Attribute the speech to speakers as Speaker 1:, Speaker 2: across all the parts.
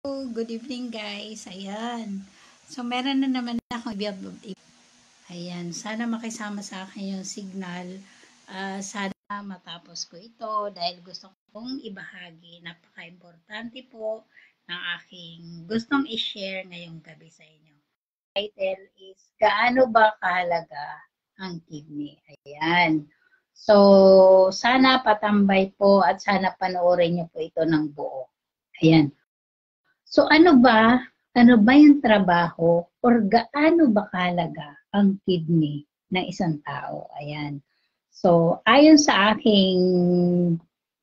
Speaker 1: Good evening guys. Ayan. So meron na naman akong ayan, sana makisama sa akin yung signal. Sana matapos ko ito dahil gusto kong ibahagi. Napaka-importante po ng aking gustong i-share ngayong gabi sa inyo. Title is, gaano ba kahalaga ang kidney? Ayan. So, sana patambay po at sana panoorin niyo po ito ng buo. Ayan. So ano ba yung trabaho or gaano ba kahalaga ang kidney ng isang tao? Ayan. So ayon sa aking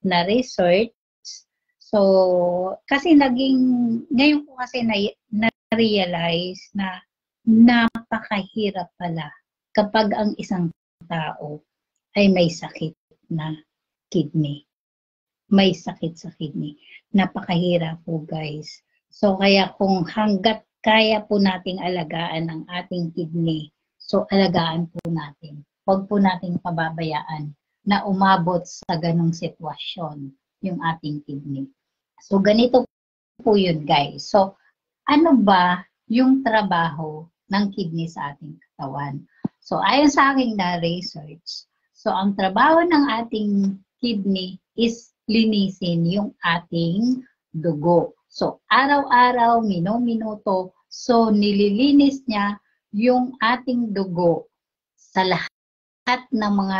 Speaker 1: na research, so kasi ngayon ko kasi na-realize na napakahirap pala kapag ang isang tao ay may sakit na kidney. May sakit sa kidney. Napakahirap po guys. So kaya kung hanggat kaya po nating alagaan ang ating kidney, so alagaan po natin. Huwag po nating pababayaan na umabot sa ganong sitwasyon yung ating kidney. So ganito po yun guys. So ano ba yung trabaho ng kidney sa ating katawan? So ayon sa aking na-research, so ang trabaho ng ating kidney is linisin yung ating dugo. So, araw-araw, minuto, so nililinis niya yung ating dugo sa lahat ng mga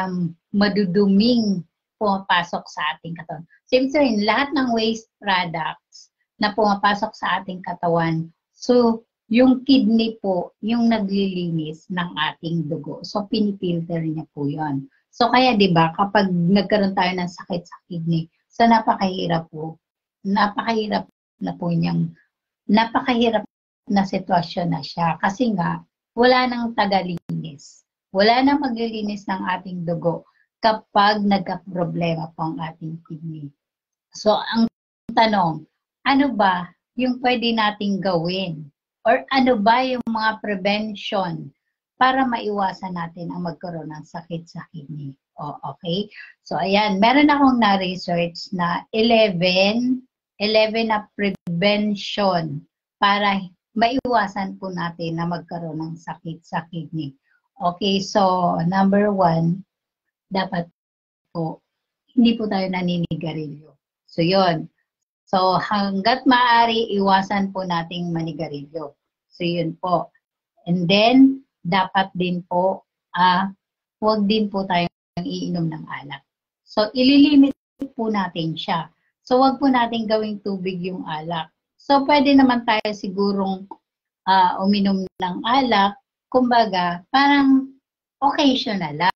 Speaker 1: maduduming pumapasok sa ating katawan. So, ibig sabihin, lahat ng waste products na pumapasok sa ating katawan, so yung kidney po, yung naglilinis ng ating dugo. So, pinipilter niya po yun. So, kaya 'di ba kapag nagkaroon tayo ng sakit sa kidney, so napakahirap na sitwasyon na siya. Kasi nga, wala nang tagalinis. Wala nang maglilinis ng ating dugo kapag nagka-problema po ang ating kidney. So, ang tanong, ano ba yung pwede nating gawin? Or ano ba yung mga prevention para maiwasan natin ang magkaroon ng sakit sa kidney? Okay? So, ayan. Meron akong na-research na 11 na prevention para maiwasan po natin na magkaroon ng sakit sa kidney. Okay, so number 1, dapat po, hindi po tayo naninigarilyo. So, yun. So, hanggat maaari, iwasan po nating manigarilyo. So, yun po. And then, dapat din po, huwag din po tayong iinom ng alak. So, ililimit po natin siya. So, huwag po natin gawing tubig yung alak. So, pwede naman tayo sigurong uminom ng alak, kumbaga, parang occasional lang.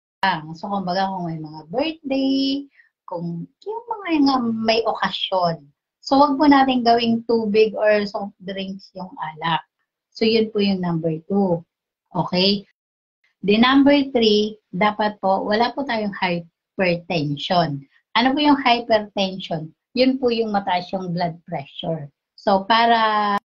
Speaker 1: So, kumbaga, kung may mga birthday, kung yung mga may okasyon. So, huwag po natin gawing tubig or soft drinks yung alak. So, yun po yung number 2. Okay? The number 3, dapat po, wala po tayong hypertension. Ano po yung hypertension? Yun po yung mataas yung blood pressure. So, para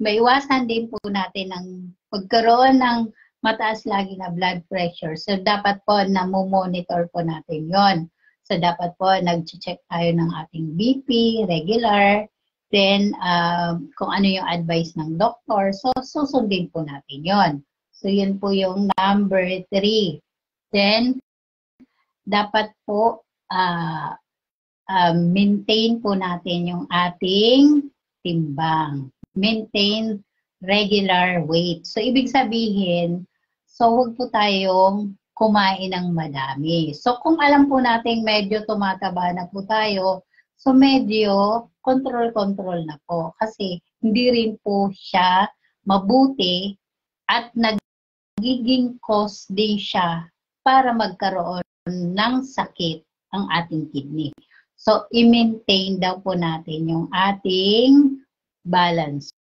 Speaker 1: maiwasan din po natin ang pagkaroon ng mataas lagi na blood pressure. So, dapat po na monitor po natin yon. So, dapat po nag-check tayo ng ating BP, regular. Then, kung ano yung advice ng doktor, so susundin po natin yon. So, yun po yung number 3. Then, dapat po maintain po natin yung ating timbang. Maintain regular weight. So, ibig sabihin, so huwag po tayong kumain ng madami. So, kung alam po natin medyo tumataba na po tayo, so medyo control na po. Kasi hindi rin po siya mabuti at nagiging cause din siya para magkaroon ng sakit ang ating kidney. So, i-maintain daw po natin yung ating balance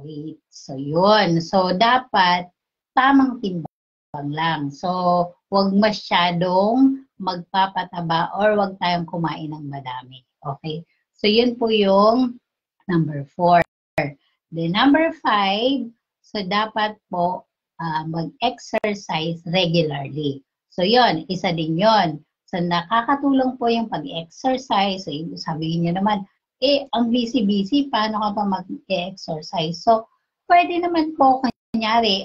Speaker 1: weight. So, yun. So, dapat tamang timbang lang. So, huwag masyadong magpapataba or huwag tayong kumain ng madami. Okay? So, yun po yung number 4. The number 5, so dapat po mag-exercise regularly. So, yun. Isa din yun. So, nakakatulong po yung pag-exercise. So, sabihin nyo naman, ang busy-busy, paano ka pa mag-exercise? So, pwede naman po, kunyari,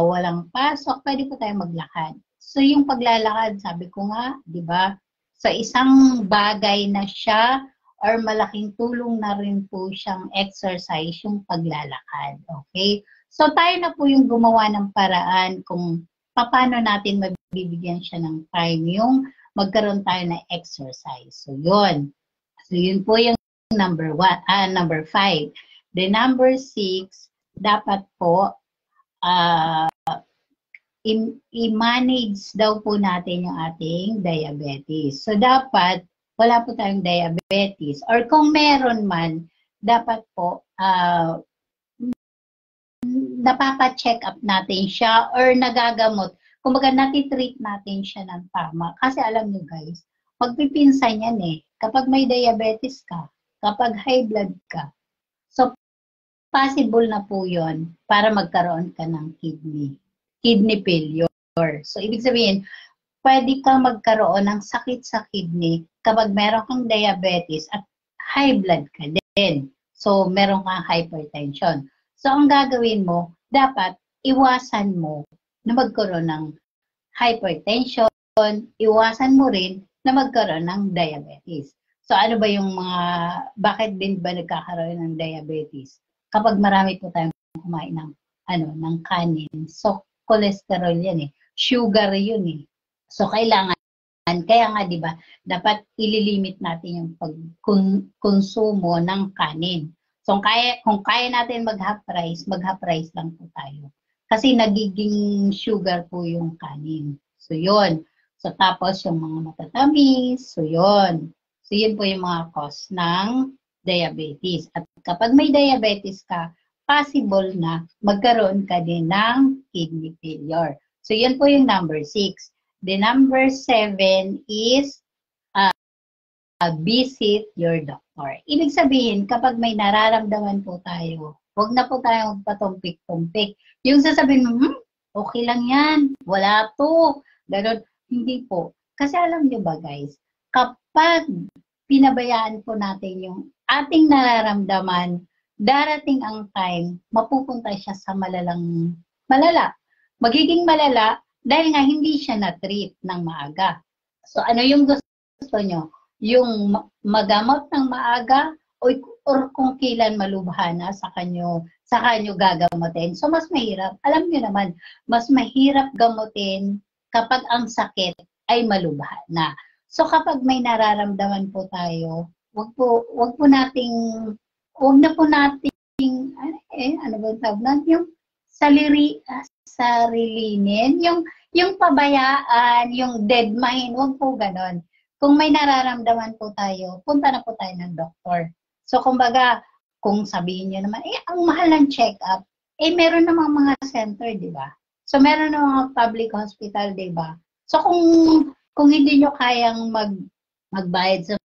Speaker 1: walang pasok, pwede po tayo maglakad. So, yung paglalakad, sabi ko nga, di ba, sa isang bagay na siya or malaking tulong na rin po siyang exercise yung paglalakad. Okay? So, tayo na po yung gumawa ng paraan kung paano natin mabibigyan siya ng time yung magkaroon tayo ng exercise. So, yun. So, yun po yung number 5. The number 6, dapat po, i-manage daw po natin yung ating diabetes. So, dapat, wala po tayong diabetes. Or kung meron man, dapat po, napapa-check up natin siya or nagagamot. Kumbaga, natitreat natin siya ng tama. Kasi alam nyo guys, magpipinsan yan eh. Kapag may diabetes ka, kapag high blood ka, so possible na po yon para magkaroon ka ng kidney failure. So, ibig sabihin, pwede kang magkaroon ng sakit sa kidney kapag meron kang diabetes at high blood ka din. So, meron kang hypertension. So, ang gagawin mo, dapat iwasan mo na magkaroon ng hypertension, iwasan mo rin na magkaroon ng diabetes. So, ano ba yung bakit din ba nagkakaroon ng diabetes? Kapag marami po tayong kumain ng kanin. So, cholesterol yan eh. Sugar yun eh. So, kailangan, kaya nga, di ba, dapat ililimit natin yung pagkonsumo ng kanin. So, kung kaya natin mag-half rice lang po tayo. Kasi nagiging sugar po yung kanin. So, yun. So, tapos yung mga matatamis. So, yun. So, yun po yung mga cause ng diabetes. At kapag may diabetes ka, possible na magkaroon ka din ng kidney failure. So, yun po yung number 6. The number 7 is visit your doctor. Ibig sabihin, kapag may nararamdaman po tayo, huwag na po tayo magpatumpik-tumpik. Yung sasabihin mo, okay lang yan, wala to, gano'n. Hindi po. Kasi alam nyo ba guys, kapag pinabayaan po natin yung ating nararamdaman, darating ang time, mapupunta siya sa malala. Magiging malala dahil nga hindi siya na-treat ng maaga. So ano yung gusto nyo? Yung magamot ng maaga or kung kailan malubha na sa kanyo gagamutin. So mas mahirap. Alam niyo naman, mas mahirap gamutin kapag ang sakit ay malubha na. So kapag may nararamdaman po tayo, wag na po nating ano ba tawag natin, yung sarilinin, yung pabayaan, yung deadmahin, wag po ganon. Kung may nararamdaman po tayo, punta na po tayo ng doktor. So, kumbaga, kung sabihin nyo naman, ang mahal ng check-up, meron namang mga center, di ba? So, meron namang mga public hospital, di ba? So, kung hindi nyo kayang magbayad sa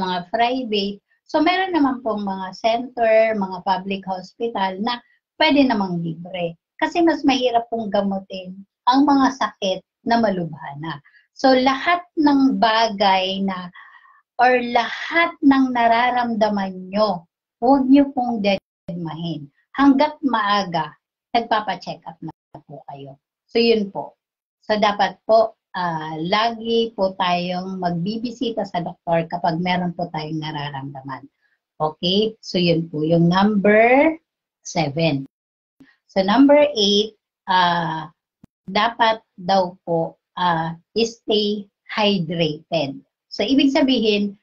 Speaker 1: mga private, so, meron naman pong mga center, mga public hospital na pwede namang libre. Kasi mas mahirap pong gamutin ang mga sakit na malubha na. So, lahat ng bagay or lahat ng nararamdaman nyo, huwag nyo pong deadmahin. Hanggat maaga, nagpapacheck up na po kayo. So, yun po. So, dapat po, lagi po tayong magbibisita sa doktor kapag meron po tayong nararamdaman. Okay? So, yun po yung number 7. So, number 8, dapat daw po stay hydrated. So, ibig sabihin,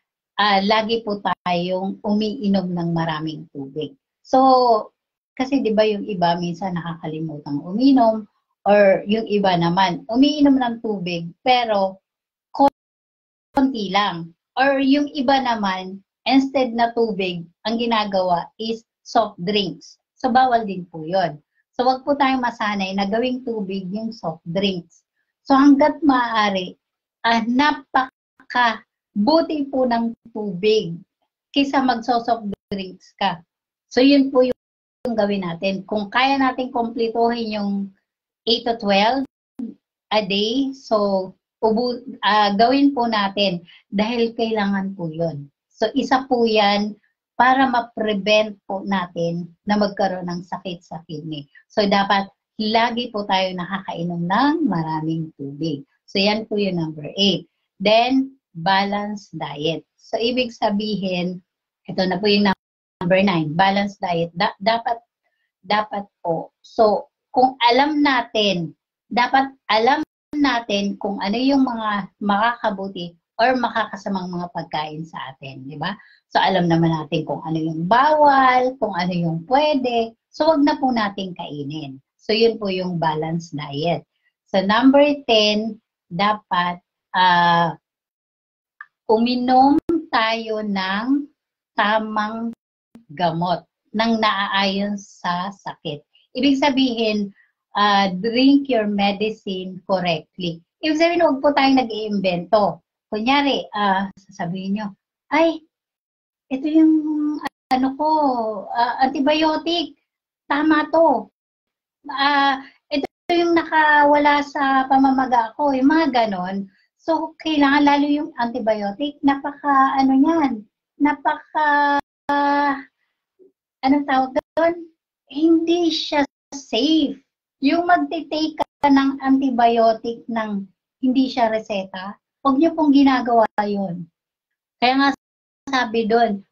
Speaker 1: lagi po tayong umiinom ng maraming tubig. So, kasi di ba yung iba minsan nakakalimutang uminom or yung iba naman umiinom ng tubig pero konti lang. Or yung iba naman, instead na tubig, ang ginagawa is soft drinks. So, bawal din po yun. So, wag po tayong masanay na gawing tubig yung soft drinks. So, hanggat maaari, napaka-buti po ng tubig kaysa magso-soft drinks ka. So, yun po yung gawin natin. Kung kaya natin kumpletuhin yung 8 to 12 a day, so, gawin po natin dahil kailangan po yun. So, isa po yan para ma-prevent po natin na magkaroon ng sakit sa kidney. So, dapat lagi po tayo nakakainom ng maraming tubig. So, yan po yung number 8. Then, balanced diet. So, ibig sabihin, ito na po yung number 9, balanced diet. Dapat po. So, kung alam natin, dapat alam natin kung ano yung mga makakabuti or makakasamang mga pagkain sa atin, di ba? So, alam naman natin kung ano yung bawal, kung ano yung pwede. So, wag na po natin kainin. So, yun po yung balanced diet. So, number 10, dapat uminom tayo ng tamang gamot nang naaayon sa sakit. Ibig sabihin, drink your medicine correctly. Ibig sabihin, huwag po tayong nag-iimbento. Kunyari, sasabihin nyo, ay, ito yung antibiotic. Tama to. Ito yung nakawala sa pamamaga ko. Yung mga ganon. So, kailangan lalo yung antibiotic. Anong tawag doon? Hindi siya safe. Yung magte-take ka ng antibiotic ng hindi siya reseta, huwag niyo pong ginagawa yun. Kaya nga sabi doon,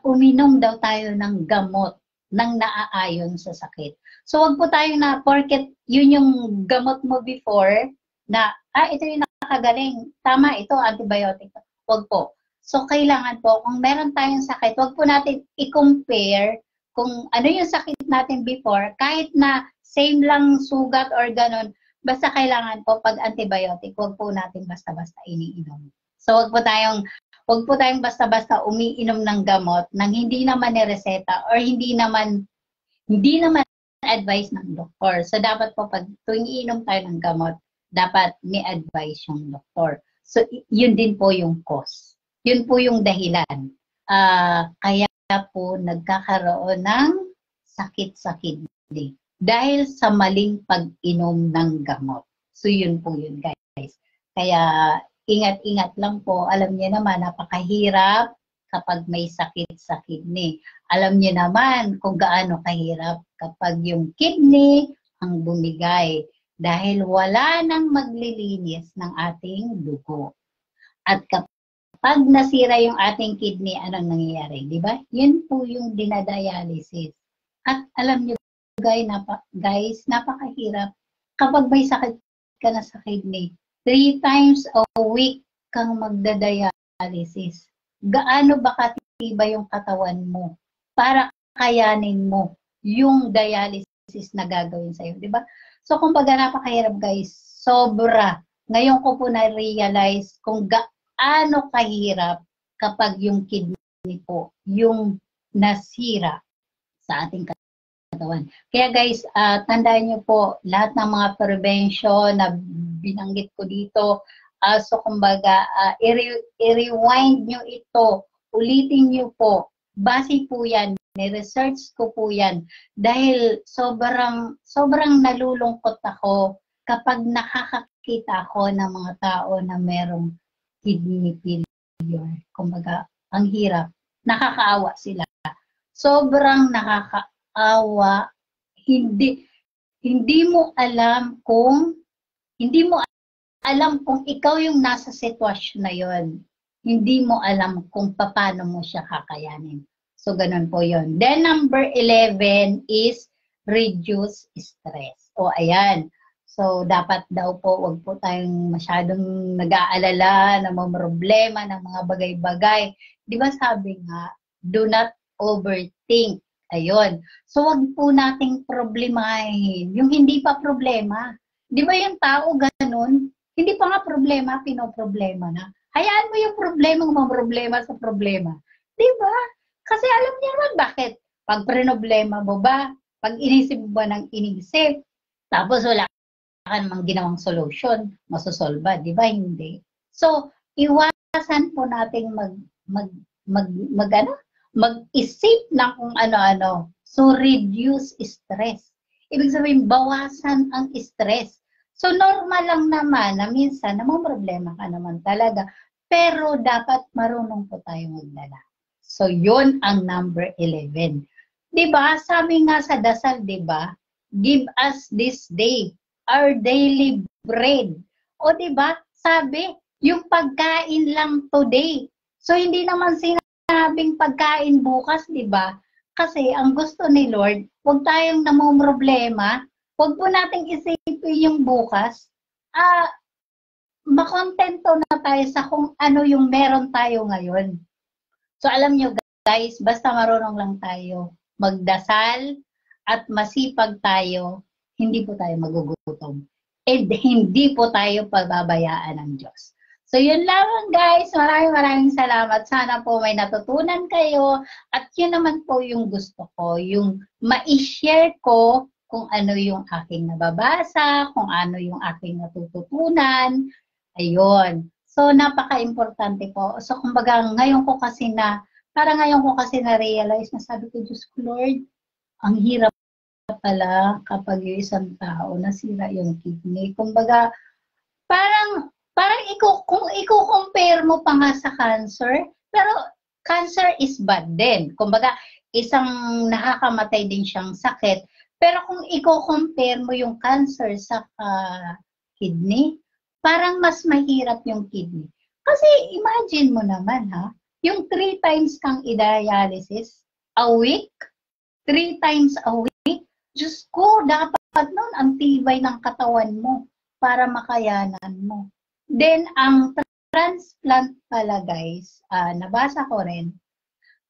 Speaker 1: uminom daw tayo ng gamot nang naaayon sa sakit. So, wag po tayo na, porket yun yung gamot mo before, na, ito yung nakagaling. Tama, ito, antibiotic. Wag po. So, kailangan po, kung meron tayong sakit, wag po natin i-compare kung ano yung sakit natin before, kahit na same lang sugat or ganon, basta kailangan po pag antibiotic, wag po natin basta-basta iniinom. So, wag po tayong basta-basta umiinom ng gamot nang hindi naman nireseta or hindi naman advice ng doktor. So, dapat po pag tuwing iinom tayo ng gamot, dapat may advice yung doktor. So, yun din po yung cause. Yun po yung dahilan. Kaya po nagkakaroon ng sakit sa kidney dahil sa maling pag-inom ng gamot. So, yun po yun, guys. Kaya, ingat-ingat lang po. Alam niyo naman, napakahirap kapag may sakit sa kidney. Alam niyo naman kung gaano kahirap kapag yung kidney ang bumigay dahil wala nang maglilinis ng ating dugo. At kapag nasira yung ating kidney, anong nangyayari? Di ba? Yun po yung dinadialysis. At alam niyo, guys, napakahirap kapag may sakit ka na sa kidney. 3 times a week kang magdadialysis. Gaano ba katibay yung katawan mo para kayanin mo yung dialysis na gagawin sa'yo, di ba? So, kumbaga napakahirap, guys. Sobra. Ngayon ko po na-realize kung gaano kahirap kapag yung kidney po, yung nasira sa ating katawan. Kaya guys, tandaan nyo po, lahat ng mga prevention na binanggit ko dito, so kumbaga, i-rewind nyo ito, ulitin nyo po, base po yan, ni-research ko po yan, dahil sobrang nalulungkot ako kapag nakakakita ako ng mga tao na merong kidney failure. Kumbaga, ang hirap, nakakaawa sila. Sobrang nakakaawa, hindi mo alam kung ikaw yung nasa sitwasyon na yon. Hindi mo alam kung paano mo siya kakayanin. So, ganun po yon. Then, number 11 is reduce stress. O, ayan. So, dapat daw po, wag po tayong masyadong nag-aalala, namamroblema ng mga bagay-bagay. Di ba sabi nga, do not overthink. Ayun. So, wag po nating problemahin. Yung hindi pa problema. Di ba yung tao ganun? Hindi pa nga problema, pinoproblema na. Hayaan mo yung problema sa problema. Di ba? Kasi alam niya naman bakit. Pag problema mo ba, pag inisip mo ba ng inisip, tapos wala ka namang ginawang solution, masosolba. Di ba? Hindi. So, iwasan po nating mag-isip ng kung ano-ano. So, reduce stress. Ibig sabihin, bawasan ang stress. So, normal lang naman na minsan, namang problema ka naman talaga. Pero, dapat marunong po tayo magdala. So, yun ang number 11. Diba? Sabi nga sa dasal, diba? Give us this day our daily bread. O diba? Sabi, yung pagkain lang today. So, hindi naman sinabing pagkain bukas, diba? Kasi ang gusto ni Lord, huwag tayong namumroblema. Huwag po nating isipin yung bukas. Makontento na tayo sa kung ano yung meron tayo ngayon. So alam nyo guys, basta marunong lang tayo magdasal at masipag tayo, hindi po tayo magugutom. And hindi po tayo pababayaan ng Diyos. So yun lamang guys, maraming salamat. Sana po may natutunan kayo at yun naman po yung gusto ko, yung ma-share ko kung ano yung aking nababasa, kung ano yung aking natututunan. Ayun. So, napaka-importante po. So, kumbaga, ngayon ko kasi na-realize na sabi ko, Diyos ko, Lord, ang hirap pala kapag yung isang tao nasira yung kidney. Kumbaga, parang kung i-compare mo pa nga sa cancer, pero cancer is bad din. Kumbaga, isang nakakamatay din siyang sakit. Pero kung i-compare mo yung cancer sa kidney, parang mas mahirap yung kidney. Kasi imagine mo naman yung 3 times kang i-dialysis a week, 3 times a week, Diyos ko, dapat nun ang tibay ng katawan mo para makayanan mo. Then, ang transplant pala guys, nabasa ko rin,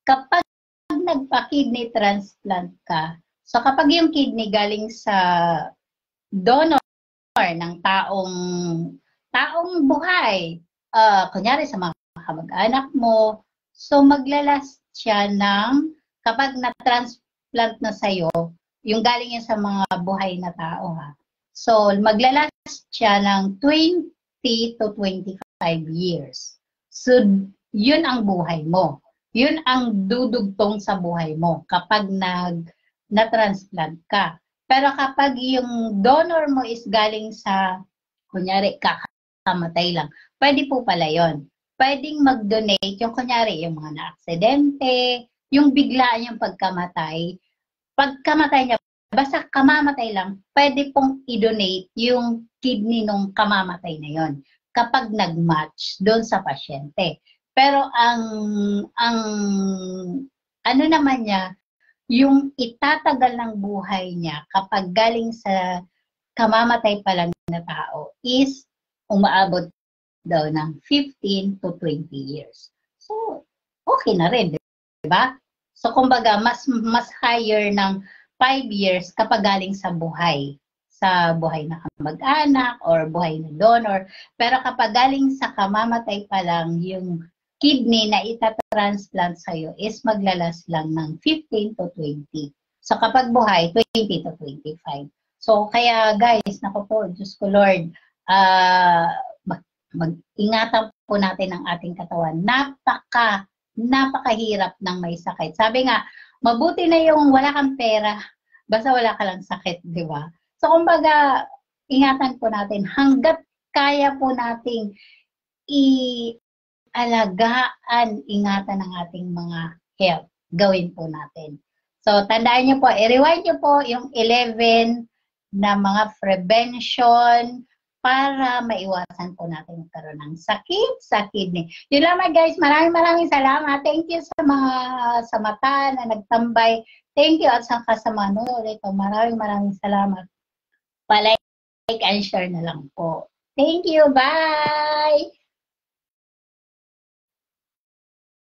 Speaker 1: kapag nagpa-kidney transplant ka, so kapag yung kidney galing sa donor ng taong buhay, kunyari sa mga kamag-anak mo, so maglalast siya kapag na-transplant na sa'yo, yung galing yan sa mga buhay na tao So, maglalast siya ng 20 to 25 years. So, yun ang buhay mo. Yun ang dudugtong sa buhay mo kapag na-transplant ka. Pero kapag yung donor mo is galing sa, kunyari, kakamatay lang, pwede po pala yun. Pwedeng mag-donate yung, kunyari, yung mga na-aksidente, yung biglaan yung pagkamatay niya, basta kamamatay lang, pwede pong i-donate yung kidney nung kamamatay na yon kapag nag-match doon sa pasyente. Pero ang ano naman niya, yung itatagal ng buhay niya kapag galing sa kamamatay pa lang na tao is umaabot daw ng 15 to 20 years. So, okay na rin, di ba? So, kumbaga, mas higher ng 5 years kapag galing sa buhay na kamag-anak or buhay na donor. Pero kapag galing sa kamamatay pa lang, yung kidney na itatransplant sa'yo is maglalas lang ng 15 to 20. So kapag buhay, 20 to 25. So kaya guys, naku po, Diyos ko Lord, mag-ingatan po natin ang ating katawan. Napakahirap ng may sakit. Sabi nga, mabuti na yung wala kang pera, basta wala ka lang sakit, di ba? So kumbaga, ingatan po natin hanggat kaya po nating alagaan, ingatan ng ating mga health. Gawin po natin. So, tandaan nyo po, i-rewind nyo po yung 11 na mga prevention para maiwasan po natin magkaroon ng sakit sa kidney. Yun lamang guys, maraming salamat. Thank you sa mga sa mata na nagtambay. Thank you at sa kasama ulit. Maraming salamat. Pa-like and share na lang po. Thank you. Bye!